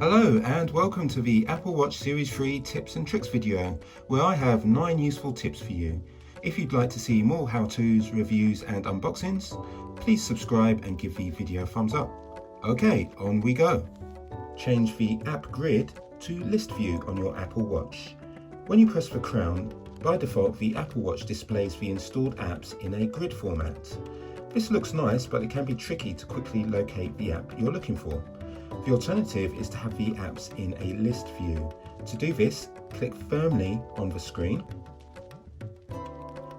Hello and welcome to the Apple Watch Series 3 tips and tricks video, where I have 9 useful tips for you. If you'd like to see more how-tos, reviews and unboxings, please subscribe and give the video a thumbs up. Okay, on we go. Change the app grid to list view on your Apple Watch. When you press the crown, by default the Apple Watch displays the installed apps in a grid format. This looks nice, but it can be tricky to quickly locate the app you're looking for. The alternative is to have the apps in a list view. To do this, click firmly on the screen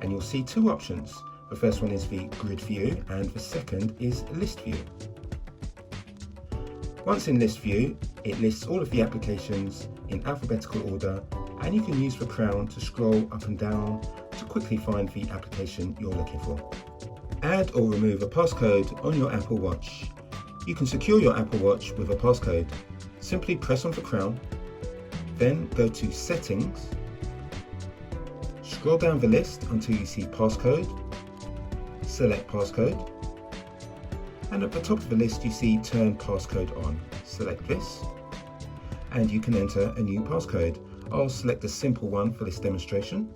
and you'll see two options. The first one is the grid view and the second is list view. Once in list view, it lists all of the applications in alphabetical order, and you can use the crown to scroll up and down to quickly find the application you're looking for. Add or remove a passcode on your Apple Watch. You can secure your Apple Watch with a passcode. Simply press on the crown, then go to Settings, scroll down the list until you see Passcode, select Passcode, and at the top of the list you see Turn Passcode On. Select this, and you can enter a new passcode. I'll select a simple one for this demonstration.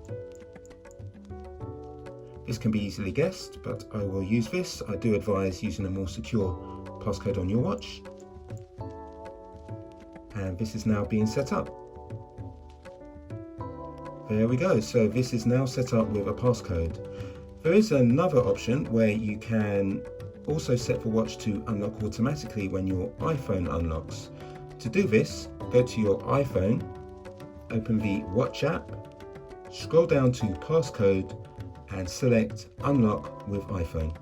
This can be easily guessed, but I will use this. I do advise using a more secure passcode on your watch. And this is now being set up. There we go, so this is now set up with a passcode. There is another option where you can also set the watch to unlock automatically when your iPhone unlocks. To do this, go to your iPhone, open the Watch app, scroll down to Passcode and select Unlock with iPhone.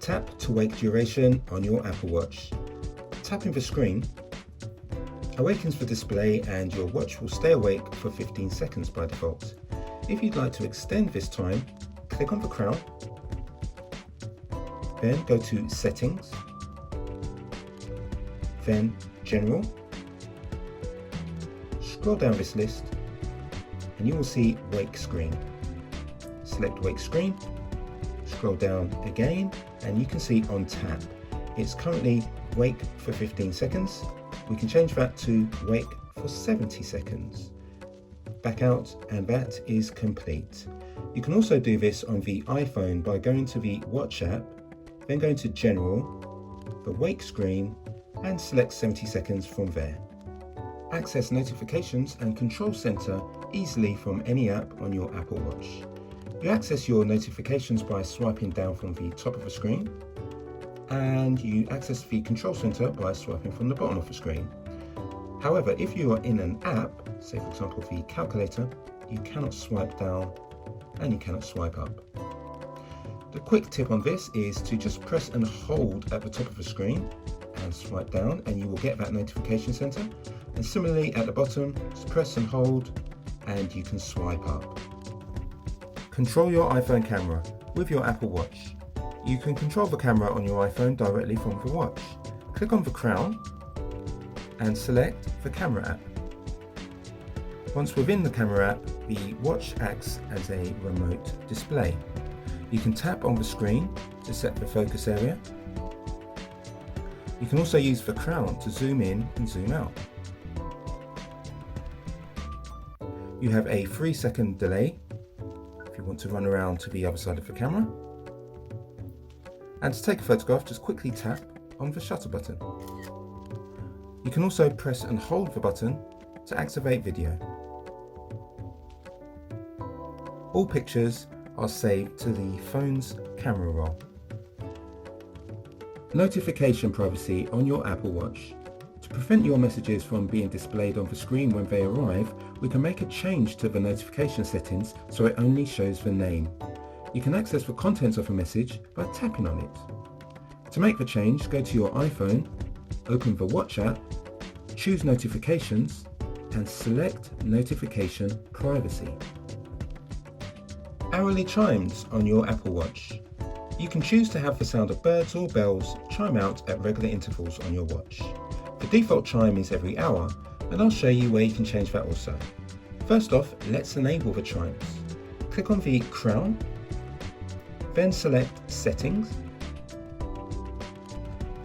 Tap to wake duration on your Apple Watch. Tapping the screen awakens the display and your watch will stay awake for 15 seconds by default. If you'd like to extend this time, click on the crown, then go to Settings, then General, scroll down this list and you will see Wake Screen. Select Wake Screen, scroll down again and you can see on tap. It's currently wake for 15 seconds. We can change that to wake for 70 seconds. Back out and that is complete. You can also do this on the iPhone by going to the Watch app, then going to General, the Wake Screen and select 70 seconds from there. Access notifications and control center easily from any app on your Apple Watch. You access your notifications by swiping down from the top of the screen, and you access the control center by swiping from the bottom of the screen. However, if you are in an app, say for example the calculator, you cannot swipe down and you cannot swipe up. The quick tip on this is to just press and hold at the top of the screen and swipe down and you will get that notification center. And similarly at the bottom, just press and hold and you can swipe up. Control your iPhone camera with your Apple Watch. You can control the camera on your iPhone directly from the watch. Click on the crown and select the camera app. Once within the camera app, the watch acts as a remote display. You can tap on the screen to set the focus area. You can also use the crown to zoom in and zoom out. You have a 3-second delay if you want to run around to the other side of the camera. And to take a photograph, just quickly tap on the shutter button. You can also press and hold the button to activate video. All pictures are saved to the phone's camera roll. Notification privacy on your Apple Watch. To prevent your messages from being displayed on the screen when they arrive, we can make a change to the notification settings so it only shows the name. You can access the contents of a message by tapping on it. To make the change, go to your iPhone, open the Watch app, choose Notifications and select Notification Privacy. Hourly chimes on your Apple Watch. You can choose to have the sound of birds or bells chime out at regular intervals on your watch. The default chime is every hour, and I'll show you where you can change that also. First off, let's enable the chimes. Click on the crown, then select Settings,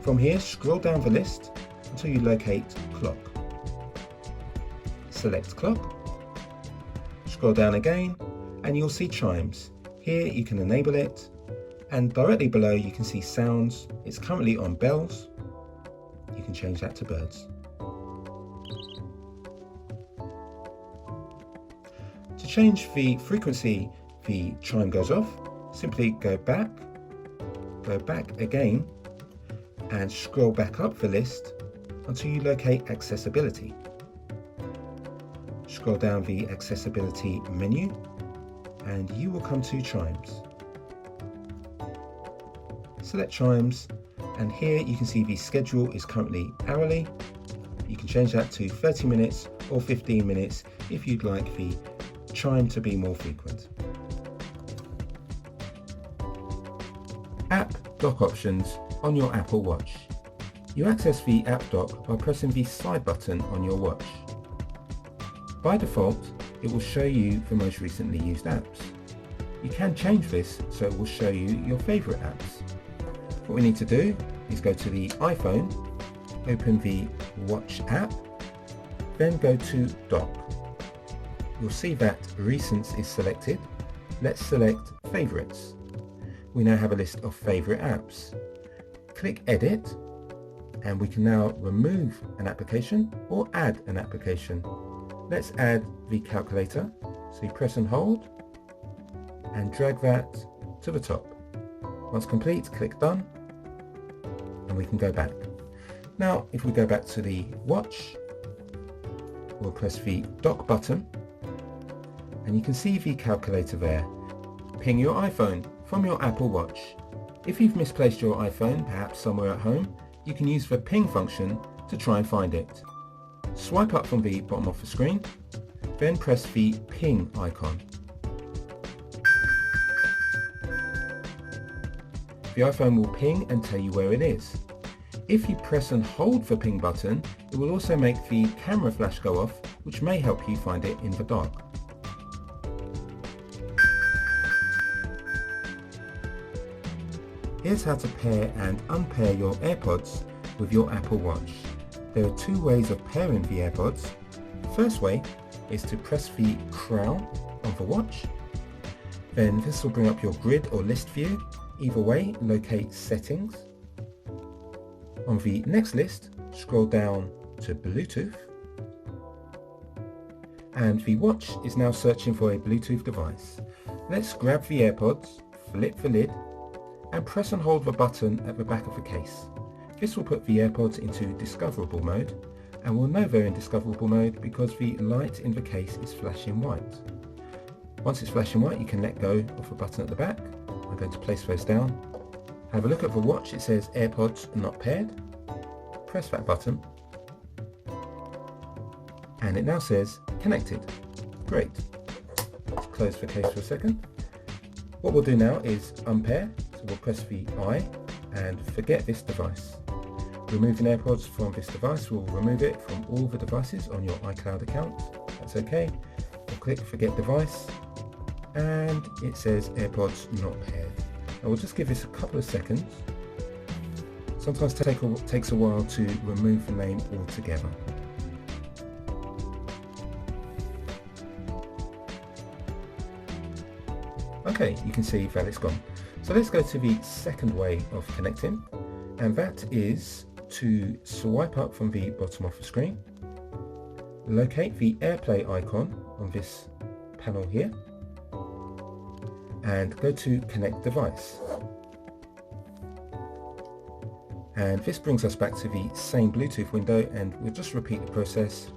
From here, scroll down the list until you locate clock. Select clock, scroll down again, and you'll see chimes. Here you can enable it, and directly below you can see sounds. It's currently on bells. You can change that to birds. To change the frequency the chime goes off, simply go back again, and scroll back up the list until you locate accessibility. Scroll down the accessibility menu and you will come to chimes. Select chimes, and here you can see the schedule is currently hourly. You can change that to 30 minutes or 15 minutes if you'd like the chime to be more frequent. App dock options on your Apple Watch. You access the app dock by pressing the side button on your watch. By default, it will show you the most recently used apps. You can change this so it will show you your favorite apps. What we need to do is go to the iPhone, open the Watch app, then go to Dock. You'll see that Recents is selected. Let's select Favorites. We now have a list of favorite apps. Click Edit, and we can now remove an application or add an application. Let's add the calculator. So you press and hold and drag that to the top. Once complete, click Done, and we can go back. Now, if we go back to the watch, we'll press the dock button, and you can see the calculator there. Ping your iPhone from your Apple Watch. If you've misplaced your iPhone, perhaps somewhere at home, you can use the ping function to try and find it. Swipe up from the bottom of the screen, then press the ping icon. The iPhone will ping and tell you where it is. If you press and hold the ping button, it will also make the camera flash go off, which may help you find it in the dark. Here's how to pair and unpair your Airpods with your Apple Watch. There are two ways of pairing the Airpods. The first way is to press the crown of the watch. Then this will bring up your grid or list view. Either way, locate Settings. On the next list, scroll down to Bluetooth. And the watch is now searching for a Bluetooth device. Let's grab the Airpods, flip the lid, and press and hold the button at the back of the case. This will put the Airpods into discoverable mode, and we'll know they're in discoverable mode because the light in the case is flashing white. Once it's flashing white, you can let go of the button at the back. I'm going to place those down. Have a look at the watch. It says Airpods not paired. Press that button, and it now says connected. Great. Let's close the case for a second. What we'll do now is unpair. So we'll press the I and forget this device. Removing Airpods from this device will remove it from all the devices on your iCloud account. That's okay. We'll click forget device, and it says Airpods not paired. Now we'll just give this a couple of seconds. Sometimes it takes a while to remove the name altogether. Okay, you can see that it's gone. So let's go to the second way of connecting, and that is to swipe up from the bottom of the screen, locate the AirPlay icon on this panel here, and go to Connect Device. And this brings us back to the same Bluetooth window, and we'll just repeat the process.